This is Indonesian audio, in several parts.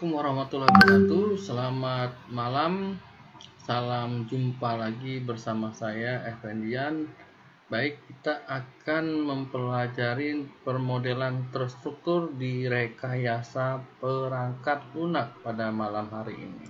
Assalamualaikum warahmatullahi wabarakatuh. Selamat malam. Salam jumpa lagi bersama saya Effendian. Baik, kita akan mempelajari permodelan terstruktur di rekayasa perangkat lunak pada malam hari ini.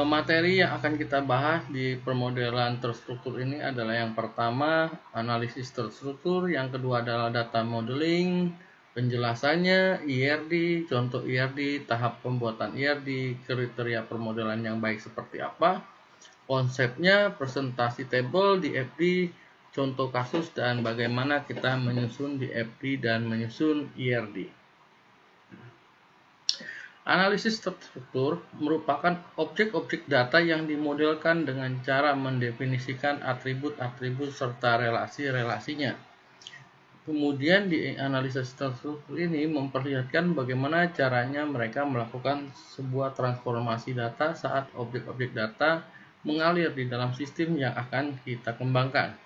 Materi yang akan kita bahas di permodelan terstruktur ini adalah yang pertama analisis terstruktur, yang kedua adalah data modeling, penjelasannya IRD, contoh IRD, tahap pembuatan IRD, kriteria permodelan yang baik seperti apa, konsepnya, presentasi tabel di FD, contoh kasus, dan bagaimana kita menyusun di FD dan menyusun IRD. Analisis terstruktur merupakan objek-objek data yang dimodelkan dengan cara mendefinisikan atribut-atribut serta relasi-relasinya. Kemudian di analisis terstruktur ini memperlihatkan bagaimana caranya mereka melakukan sebuah transformasi data saat objek-objek data mengalir di dalam sistem yang akan kita kembangkan.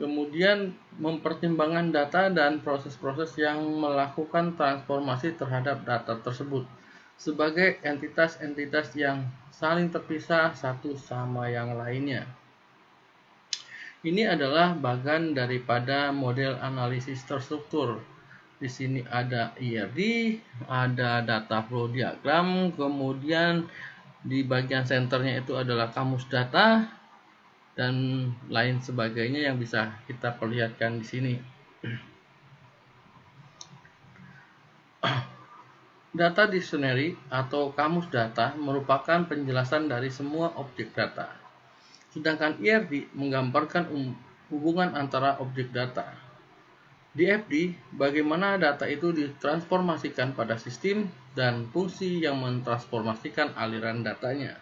Kemudian mempertimbangkan data dan proses-proses yang melakukan transformasi terhadap data tersebut sebagai entitas-entitas yang saling terpisah satu sama yang lainnya. Ini adalah bagian daripada model analisis terstruktur. Di sini ada IRD, ada data flow diagram, kemudian di bagian senternya itu adalah kamus data, dan lain sebagainya yang bisa kita perlihatkan di sini. Data dictionary atau kamus data merupakan penjelasan dari semua objek data. Sedangkan IRD menggambarkan hubungan antara objek data. Di FD, bagaimana data itu ditransformasikan pada sistem dan fungsi yang mentransformasikan aliran datanya.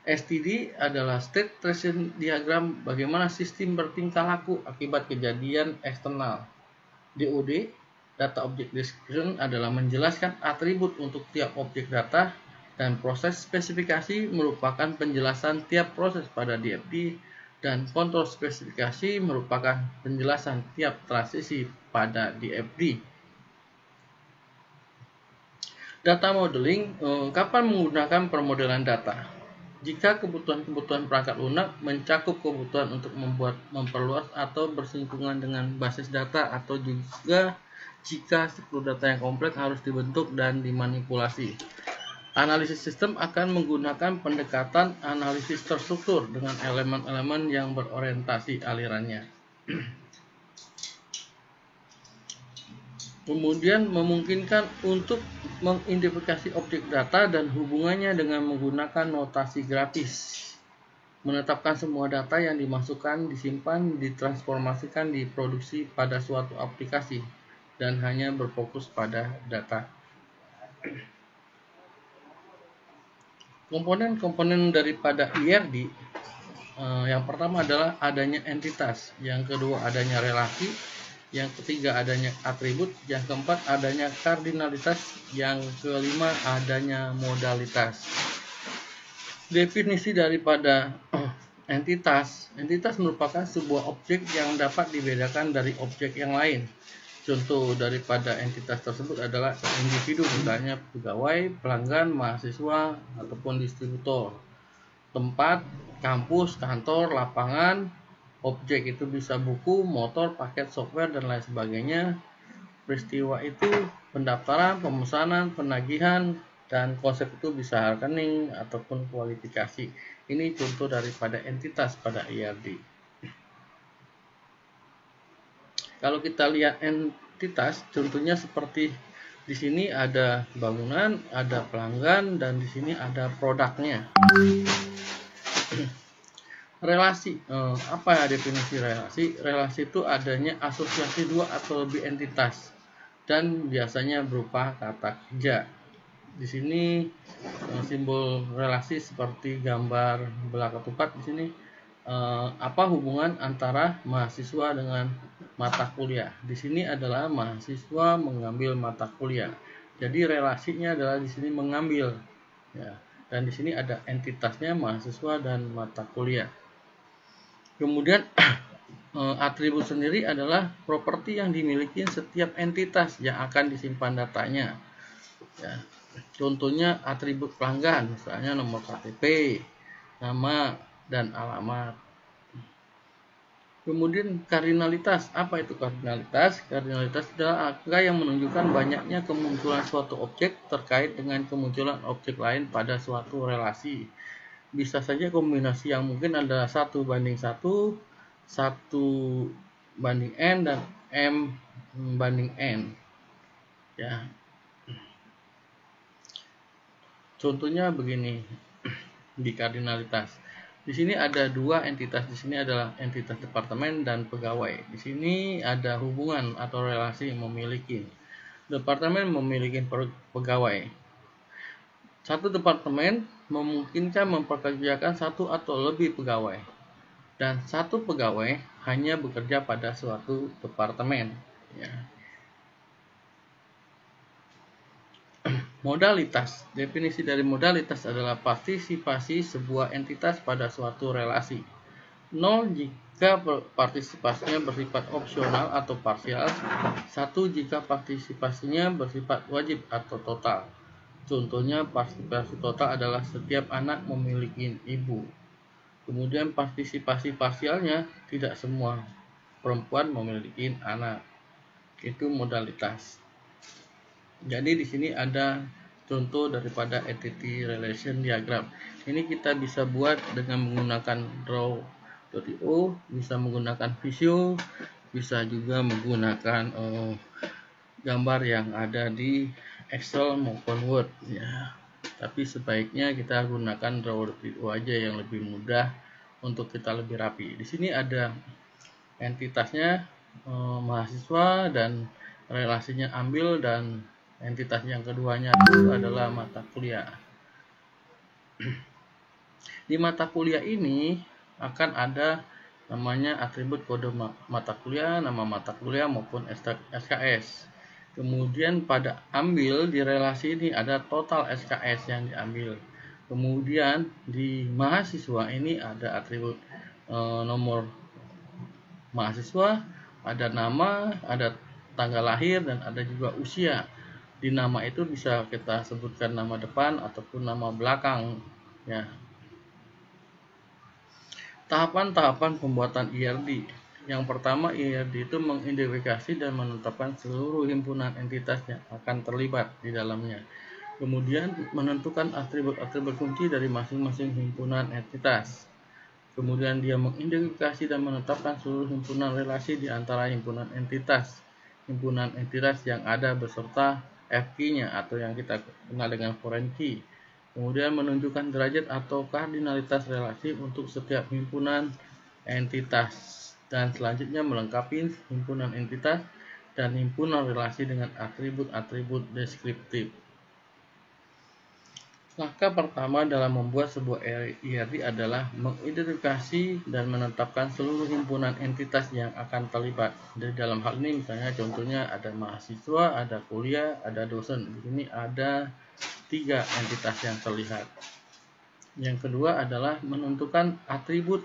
STD adalah State Transition Diagram, bagaimana sistem bertingkah laku akibat kejadian eksternal. DOD, Data Object Description, adalah menjelaskan atribut untuk tiap objek data, dan proses spesifikasi merupakan penjelasan tiap proses pada DFD, dan kontrol spesifikasi merupakan penjelasan tiap transisi pada DFD. Data modeling, kapan menggunakan permodelan data? Jika kebutuhan-kebutuhan perangkat lunak mencakup kebutuhan untuk memperluas atau bersinggungan dengan basis data, atau juga jika struktur data yang kompleks harus dibentuk dan dimanipulasi. Analisis sistem akan menggunakan pendekatan analisis terstruktur dengan elemen-elemen yang berorientasi alirannya. Kemudian memungkinkan untuk mengidentifikasi objek data dan hubungannya dengan menggunakan notasi grafis. Menetapkan semua data yang dimasukkan, disimpan, ditransformasikan, diproduksi pada suatu aplikasi, dan hanya berfokus pada data. Komponen-komponen daripada IRD, yang pertama adalah adanya entitas, yang kedua adanya relasi, yang ketiga adanya atribut, yang keempat adanya kardinalitas, yang kelima adanya modalitas. Definisi daripada entitas merupakan sebuah objek yang dapat dibedakan dari objek yang lain. Contoh daripada entitas tersebut adalah individu, misalnya pegawai, pelanggan, mahasiswa, ataupun distributor. Tempat, kampus, kantor, lapangan. Objek itu bisa buku, motor, paket software, dan lain sebagainya. Peristiwa itu pendaftaran, pemesanan, penagihan, dan konsep itu bisa rekening ataupun kualifikasi. Ini contoh daripada entitas pada IRD. Kalau kita lihat entitas, contohnya seperti di sini ada bangunan, ada pelanggan, dan di sini ada produknya. Relasi, apa definisi relasi? Relasi itu adanya asosiasi dua atau lebih entitas, dan biasanya berupa kata kerja. Di sini simbol relasi seperti gambar belah ketupat di sini. Apa hubungan antara mahasiswa dengan mata kuliah? Di sini adalah mahasiswa mengambil mata kuliah. Jadi relasinya adalah di sini mengambil, ya. Dan di sini ada entitasnya mahasiswa dan mata kuliah. Kemudian Atribut sendiri adalah properti yang dimiliki setiap entitas yang akan disimpan datanya. Ya. Contohnya atribut pelanggan, misalnya nomor KTP, nama, dan alamat. Kemudian kardinalitas. Apa itu kardinalitas? Kardinalitas adalah angka yang menunjukkan banyaknya kemunculan suatu objek terkait dengan kemunculan objek lain pada suatu relasi. Bisa saja kombinasi yang mungkin adalah 1:1, 1:n, dan m/n. Ya. Contohnya begini di kardinalitas. Di sini ada dua entitas. Di sini adalah entitas departemen dan pegawai. Di sini ada hubungan atau relasi memiliki. Departemen memiliki pegawai. Satu departemen memungkinkan mempekerjakan satu atau lebih pegawai. Dan satu pegawai hanya bekerja pada suatu departemen. Ya. Modalitas. Definisi dari modalitas adalah partisipasi sebuah entitas pada suatu relasi. 0 jika partisipasinya bersifat opsional atau parsial, 1 jika partisipasinya bersifat wajib atau total. Contohnya partisipasi total adalah setiap anak memiliki ibu. Kemudian partisipasi parsialnya tidak semua perempuan memiliki anak. Itu modalitas. Jadi di sini ada contoh daripada entity relation diagram. Ini kita bisa buat dengan menggunakan draw.io, bisa menggunakan Visio, bisa juga menggunakan gambar yang ada di Excel maupun Word. Ya. Tapi sebaiknya kita gunakan draw.io aja yang lebih mudah untuk kita lebih rapi. Di sini ada entitasnya mahasiswa dan relasinya ambil, dan entitas yang keduanya itu adalah mata kuliah. Di mata kuliah ini akan ada namanya atribut kode mata kuliah, nama mata kuliah maupun SKS. Kemudian pada ambil di relasi ini ada total SKS yang diambil. Kemudian di mahasiswa ini ada atribut nomor mahasiswa, ada nama, ada tanggal lahir, dan ada juga usia. Di nama itu bisa kita sebutkan nama depan ataupun nama belakang. Ya. Tahapan-tahapan pembuatan IRD. Yang pertama, IRD itu mengidentifikasi dan menetapkan seluruh himpunan entitas yang akan terlibat di dalamnya. Kemudian menentukan atribut-atribut kunci dari masing-masing himpunan entitas. Kemudian dia mengidentifikasi dan menetapkan seluruh himpunan relasi di antara himpunan entitas. Himpunan entitas yang ada beserta F-key-nya atau yang kita kenal dengan foreign key. Kemudian menunjukkan derajat atau kardinalitas relasi untuk setiap himpunan entitas. Dan selanjutnya melengkapi himpunan entitas dan himpunan relasi dengan atribut-atribut deskriptif. Langkah pertama dalam membuat sebuah IRD adalah mengidentifikasi dan menetapkan seluruh himpunan entitas yang akan terlibat. Di dalam hal ini misalnya contohnya ada mahasiswa, ada kuliah, ada dosen. Di sini ada 3 entitas yang terlihat. Yang kedua adalah menentukan atribut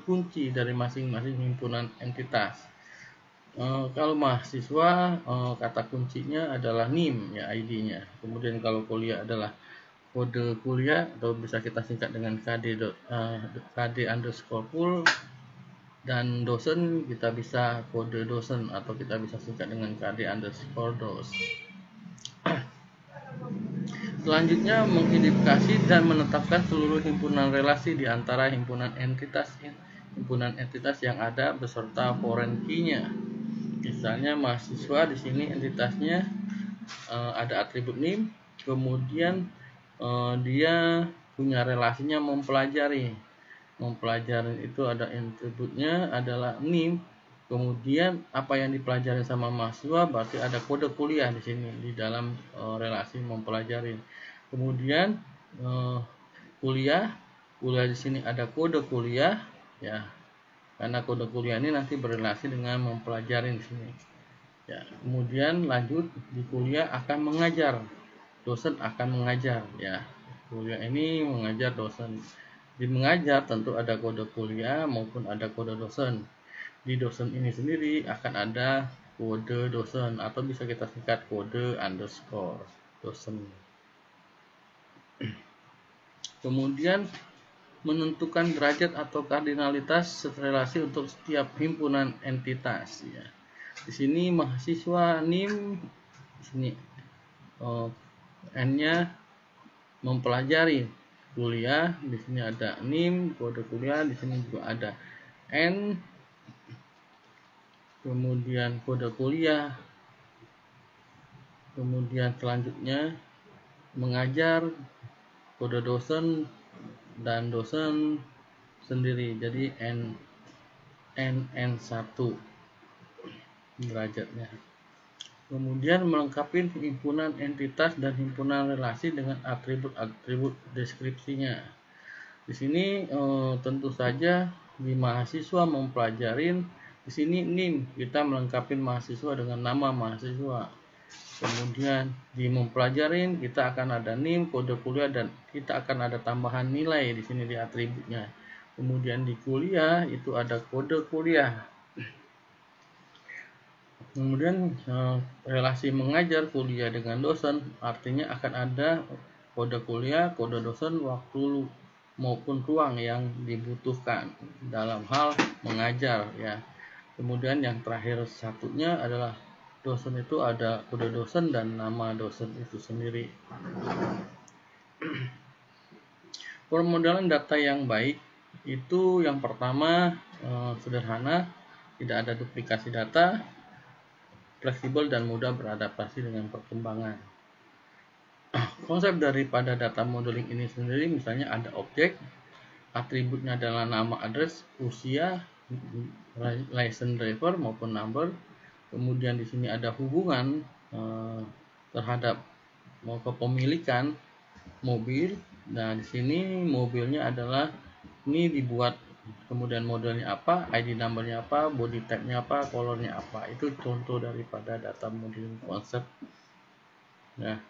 kunci dari masing-masing himpunan entitas. Kalau mahasiswa, kata kuncinya adalah NIM, ya ID-nya. Kemudian kalau kuliah adalah kode kuliah, atau bisa kita singkat dengan KD_pool, dan dosen kita bisa kode dosen atau kita bisa singkat dengan KD_dos. Selanjutnya mengidentifikasi dan menetapkan seluruh himpunan relasi di antara himpunan entitas yang ada beserta foreign key-nya. Misalnya mahasiswa, di sini entitasnya ada atribut NIM, kemudian dia punya relasinya mempelajari. Mempelajari itu ada atributnya adalah NIM. Kemudian apa yang dipelajari sama mahasiswa berarti ada kode kuliah di sini di dalam relasi mempelajari. Kemudian kuliah di sini ada kode kuliah, ya. Karena kode kuliah ini nanti berrelasi dengan mempelajari di sini. Ya, kemudian lanjut di kuliah akan mengajar. Dosen akan mengajar, ya. Kuliah ini mengajar dosen. Di mengajar tentu ada kode kuliah maupun ada kode dosen. di dosen ini sendiri akan ada kode dosen, atau bisa kita singkat kode underscore dosen. Kemudian menentukan derajat atau kardinalitas relasi untuk setiap himpunan entitas ya. Di sini mahasiswa NIM, di sini N-nya mempelajari kuliah, di sini ada NIM kode kuliah, di sini juga ada N, kemudian kode kuliah, kemudian selanjutnya mengajar, kode dosen dan dosen sendiri, jadi NN1 derajatnya. Kemudian melengkapi himpunan entitas dan himpunan relasi dengan atribut-atribut deskripsinya. Di sini tentu saja di mahasiswa mempelajarin, di sini NIM kita melengkapi mahasiswa dengan nama mahasiswa. Kemudian di mempelajarin kita akan ada NIM, kode kuliah, dan kita akan ada tambahan nilai di sini di atributnya. Kemudian di kuliah itu ada kode kuliah. Kemudian relasi mengajar kuliah dengan dosen, artinya akan ada kode kuliah, kode dosen, waktu maupun ruang yang dibutuhkan dalam hal mengajar ya. Kemudian yang terakhir satunya adalah dosen, itu ada kode dosen dan nama dosen itu sendiri. Permodalan data yang baik itu yang pertama sederhana, tidak ada duplikasi data, fleksibel dan mudah beradaptasi dengan perkembangan. Konsep daripada data modeling ini sendiri misalnya ada objek, atributnya adalah nama, address, usia, license driver maupun number. Kemudian di sini ada hubungan terhadap kepemilikan mobil. Nah, di sini mobilnya adalah ini dibuat, kemudian modelnya apa, ID numbernya apa, body type-nya apa, colornya apa. Itu contoh daripada data modeling konsep. Nah,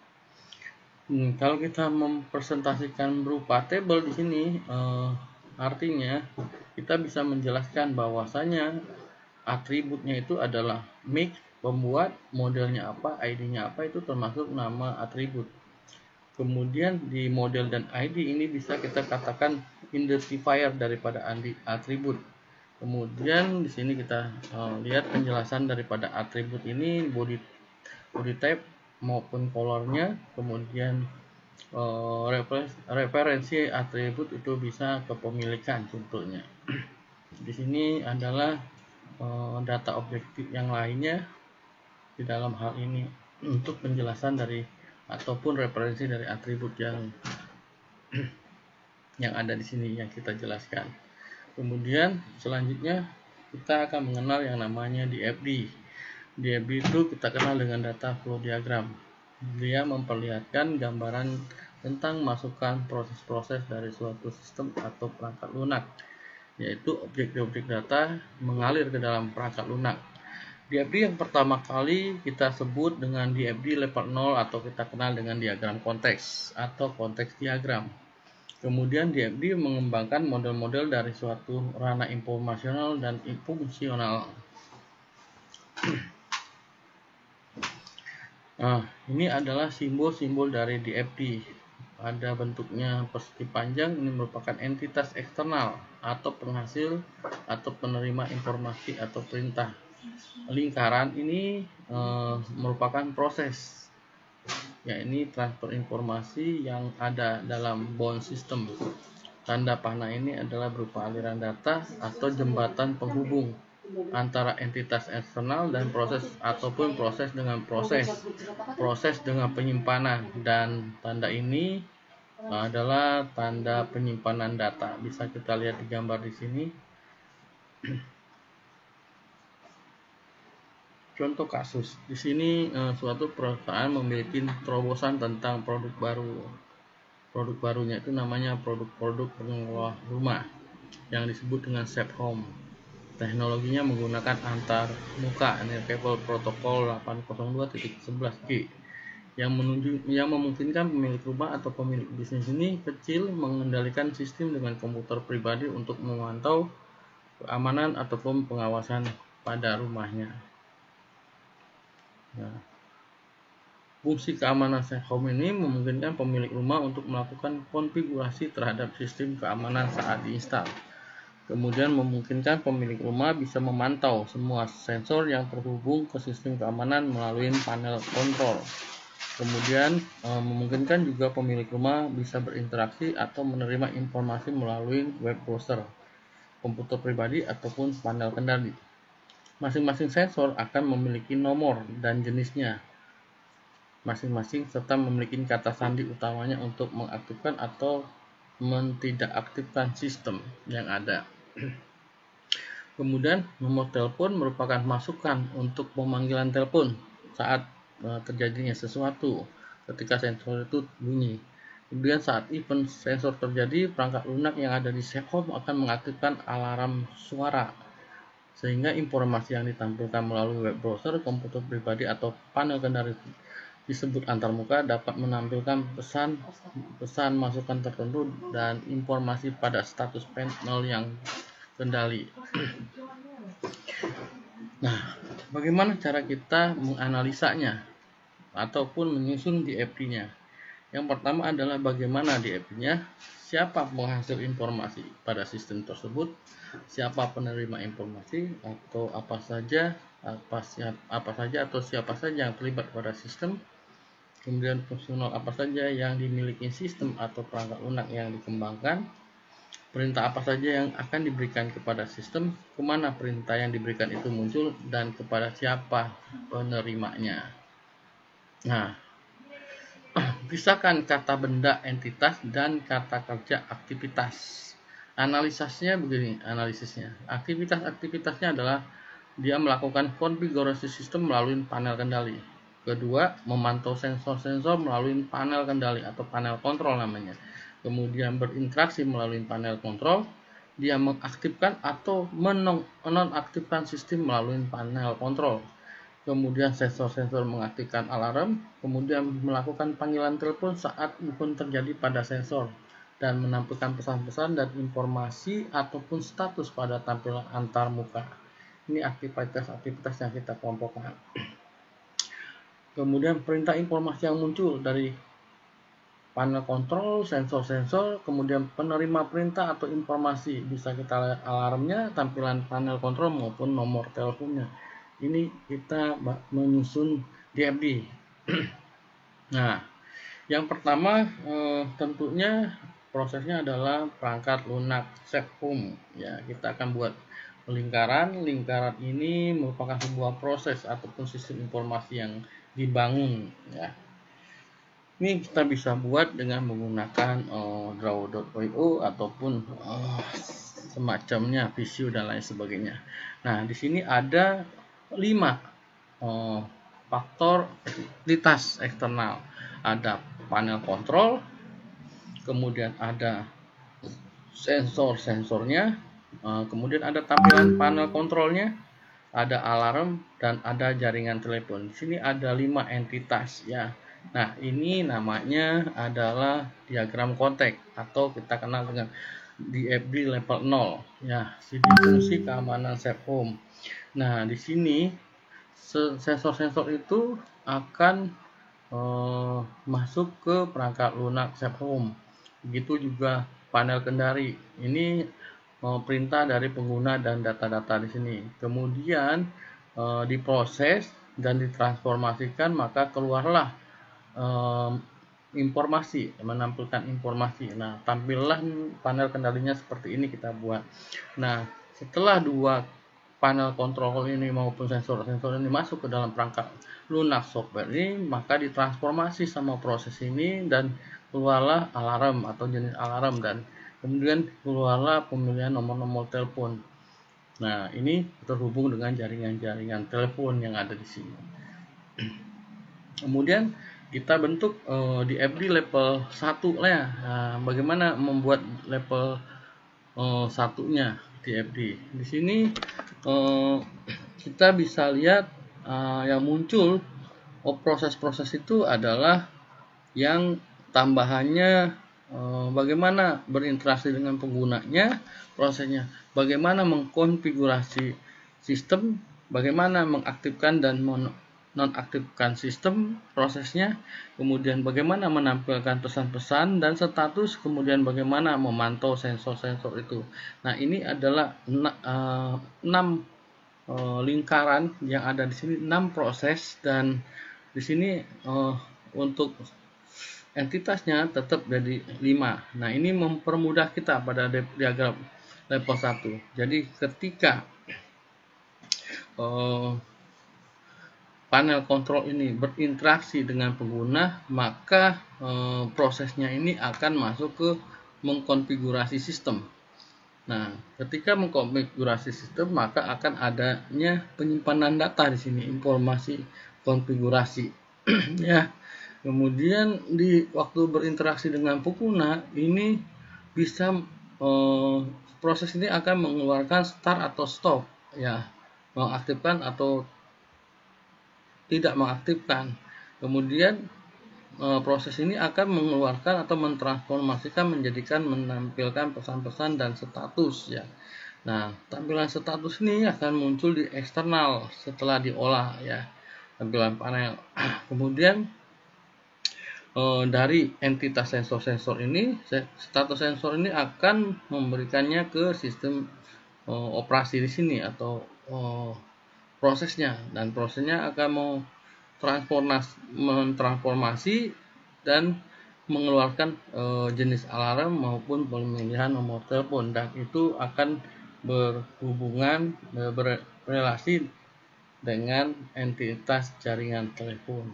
kalau kita mempresentasikan berupa table di sini, artinya kita bisa menjelaskan bahwasanya atributnya itu adalah make, pembuat, modelnya apa, ID-nya apa, itu termasuk nama atribut. Kemudian di model dan ID ini bisa kita katakan identifier daripada atribut. Kemudian di sini kita lihat penjelasan daripada atribut ini, body type maupun colornya. Kemudian referensi atribut itu bisa kepemilikan contohnya. Di sini adalah data objektif yang lainnya di dalam hal ini untuk penjelasan dari ataupun referensi dari atribut yang ada di sini yang kita jelaskan. Kemudian selanjutnya kita akan mengenal yang namanya DFD. DFD itu kita kenal dengan data flow diagram. Dia memperlihatkan gambaran tentang masukan proses-proses dari suatu sistem atau perangkat lunak, yaitu objek-objek data mengalir ke dalam perangkat lunak. DFD yang pertama kali kita sebut dengan DFD level 0 atau kita kenal dengan diagram konteks atau konteks diagram. Kemudian DFD mengembangkan model-model dari suatu ranah informasional dan fungsional. Ini adalah simbol-simbol dari DFD. Ada bentuknya persegi panjang, ini merupakan entitas eksternal atau penghasil atau penerima informasi atau perintah. Lingkaran ini merupakan proses, ya ini transfer informasi yang ada dalam bound system. Tanda panah ini adalah berupa aliran data atau jembatan penghubung antara entitas eksternal dan proses ataupun proses dengan proses dengan penyimpanan. Dan tanda ini adalah tanda penyimpanan data, bisa kita lihat di gambar di sini. Contoh kasus di sini, suatu perusahaan memiliki terobosan tentang produk baru. Produk barunya itu namanya produk pengelola rumah yang disebut dengan Safe Home. Teknologinya menggunakan antar muka Enabled Protocol 802.11g yang memungkinkan pemilik rumah atau pemilik bisnis ini kecil mengendalikan sistem dengan komputer pribadi untuk memantau keamanan ataupun pengawasan pada rumahnya. Nah, fungsi keamanan Safe Home ini memungkinkan pemilik rumah untuk melakukan konfigurasi terhadap sistem keamanan saat diinstal. Kemudian memungkinkan pemilik rumah bisa memantau semua sensor yang terhubung ke sistem keamanan melalui panel kontrol. Kemudian memungkinkan juga pemilik rumah bisa berinteraksi atau menerima informasi melalui web browser, komputer pribadi ataupun panel kendali. Masing-masing sensor akan memiliki nomor dan jenisnya masing-masing serta memiliki kata sandi utamanya untuk mengaktifkan atau mentidakaktifkan sistem yang ada. Kemudian nomor telepon merupakan masukan untuk pemanggilan telepon saat terjadinya sesuatu ketika sensor itu bunyi. Kemudian saat event sensor terjadi, perangkat lunak yang ada di Safe Home akan mengaktifkan alarm suara sehingga informasi yang ditampilkan melalui web browser, komputer pribadi atau panel kendali disebut antarmuka dapat menampilkan pesan masukan tertentu dan informasi pada status panel yang kendali. Nah, bagaimana cara kita menganalisanya ataupun menyusun DFD-nya? Yang pertama adalah bagaimana DFD-nya, siapa penghasil informasi pada sistem tersebut, siapa penerima informasi atau apa saja atau siapa saja yang terlibat pada sistem, kemudian fungsional apa saja yang dimiliki sistem atau perangkat lunak yang dikembangkan, perintah apa saja yang akan diberikan kepada sistem, kemana perintah yang diberikan itu muncul, dan kepada siapa penerimanya. Nah, pisahkan kata benda entitas dan kata kerja aktivitas. Analisisnya begini, aktivitasnya adalah dia melakukan konfigurasi sistem melalui panel kendali. Kedua, memantau sensor-sensor melalui panel kendali atau panel kontrol namanya. Kemudian berinteraksi melalui panel kontrol, dia mengaktifkan atau menonaktifkan sistem melalui panel kontrol. Kemudian sensor-sensor mengaktifkan alarm, kemudian melakukan panggilan telepon saat event terjadi pada sensor, dan menampilkan pesan-pesan dan informasi ataupun status pada tampilan antarmuka. Ini aktivitas-aktivitas yang kita kelompokkan. Kemudian perintah informasi yang muncul dari panel kontrol, sensor-sensor, kemudian penerima perintah atau informasi, bisa kita lihat alarmnya, tampilan panel kontrol maupun nomor teleponnya. Ini kita menyusun DFD. Nah, yang pertama tentunya prosesnya adalah perangkat lunak Safe Home. Ya, kita akan buat lingkaran. Lingkaran ini merupakan sebuah proses ataupun sistem informasi yang dibangun. Ya, ini kita bisa buat dengan menggunakan draw.io ataupun semacamnya, Visio dan lain sebagainya. Nah, di sini ada 5 faktor entitas eksternal. Ada panel kontrol, kemudian ada sensor-sensornya, kemudian ada tampilan panel kontrolnya, ada alarm, dan ada jaringan telepon. Di sini ada 5 entitas ya. Nah, ini namanya adalah diagram konteks atau kita kenal dengan DFD level 0 ya, fungsi keamanan Safe Home. Nah, di sini sensor-sensor itu akan masuk ke perangkat lunak Safe Home. Begitu juga panel kendali. Ini perintah dari pengguna dan data-data di sini. Kemudian diproses dan ditransformasikan, maka keluarlah informasi, menampilkan informasi. Nah, tampillah panel kendalinya seperti ini kita buat. Nah, setelah dua panel kontrol ini maupun sensor-sensor ini masuk ke dalam perangkat lunak software ini, maka ditransformasi sama proses ini dan keluarlah alarm atau jenis alarm, dan kemudian keluarlah pemilihan nomor-nomor telepon. Nah, ini terhubung dengan jaringan-jaringan telepon yang ada di sini. Kemudian kita bentuk DFD level 1 lah ya. Nah, bagaimana membuat level 1-nya DFD? Di sini kita bisa lihat yang muncul proses-proses itu adalah yang tambahannya bagaimana berinteraksi dengan penggunanya, prosesnya, bagaimana mengkonfigurasi sistem, bagaimana mengaktifkan dan nonaktifkan sistem, prosesnya, kemudian bagaimana menampilkan pesan-pesan dan status, kemudian bagaimana memantau sensor-sensor itu. Nah, ini adalah 6 lingkaran yang ada di sini, 6 proses, dan di sini untuk entitasnya tetap jadi 5. Nah, ini mempermudah kita pada diagram level 1. Jadi ketika panel kontrol ini berinteraksi dengan pengguna, maka prosesnya ini akan masuk ke mengkonfigurasi sistem. Nah, ketika mengkonfigurasi sistem, maka akan adanya penyimpanan data di sini, informasi konfigurasi. Ya. Kemudian di waktu berinteraksi dengan pengguna, ini bisa proses ini akan mengeluarkan start atau stop, ya, mengaktifkan atau tidak mengaktifkan. Kemudian proses ini akan mengeluarkan atau mentransformasikan menjadikan menampilkan pesan-pesan dan status, ya. Nah, tampilan status ini akan muncul di eksternal setelah diolah, ya, tampilan panel. Kemudian dari entitas sensor-sensor ini, status sensor ini akan memberikannya ke sistem operasi di sini atau prosesnya, dan prosesnya akan mentransformasi dan mengeluarkan jenis alarm maupun pemilihan nomor telepon, dan itu akan berhubungan berrelasi dengan entitas jaringan telepon.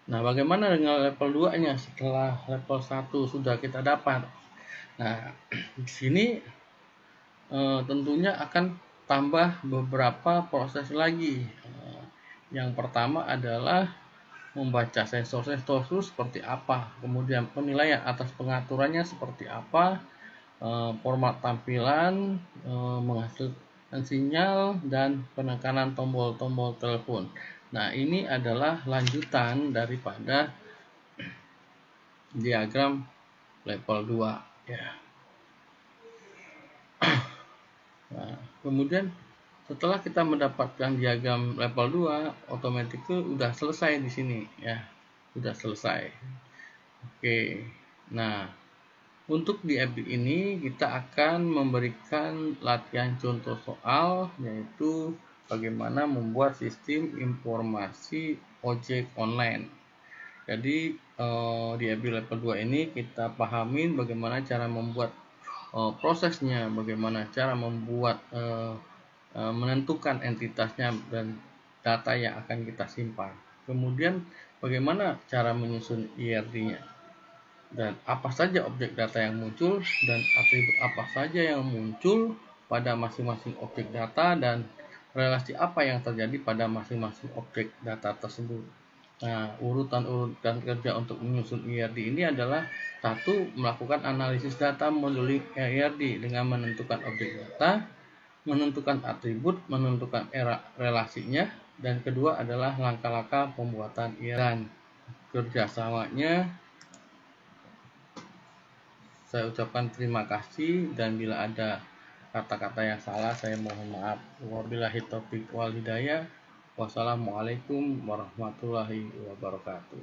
Nah, bagaimana dengan level 2-nya setelah level 1 sudah kita dapat? Nah, di sini tentunya akan tambah beberapa proses lagi. Yang pertama adalah membaca sensor-sensor itu seperti apa, kemudian penilaian atas pengaturannya seperti apa, format tampilan, menghasilkan sinyal, dan penekanan tombol-tombol telepon. Nah, ini adalah lanjutan daripada diagram level 2, ya. Nah, kemudian setelah kita mendapatkan diagram level 2, otomatis udah selesai di sini, ya. Sudah selesai. Oke. Nah, untuk di episode ini kita akan memberikan latihan contoh soal, yaitu bagaimana membuat sistem informasi ojek online. Jadi di episode level 2 ini kita pahamin bagaimana cara membuat prosesnya, bagaimana cara membuat menentukan entitasnya dan data yang akan kita simpan. Kemudian bagaimana cara menyusun IRD-nya, dan apa saja objek data yang muncul, dan atribut apa saja yang muncul pada masing-masing objek data, dan relasi apa yang terjadi pada masing-masing objek data tersebut. Nah, urutan kerja untuk menyusun IRD ini adalah: 1. Melakukan analisis data modeling IRD dengan menentukan objek data, menentukan atribut, menentukan relasinya, dan kedua adalah langkah-langkah pembuatan IRD. Kerjasamanya saya ucapkan terima kasih, dan bila ada kata-kata yang salah saya mohon maaf. Wabillahi taufiq wal hidayah. Wassalamualaikum warahmatullahi wabarakatuh.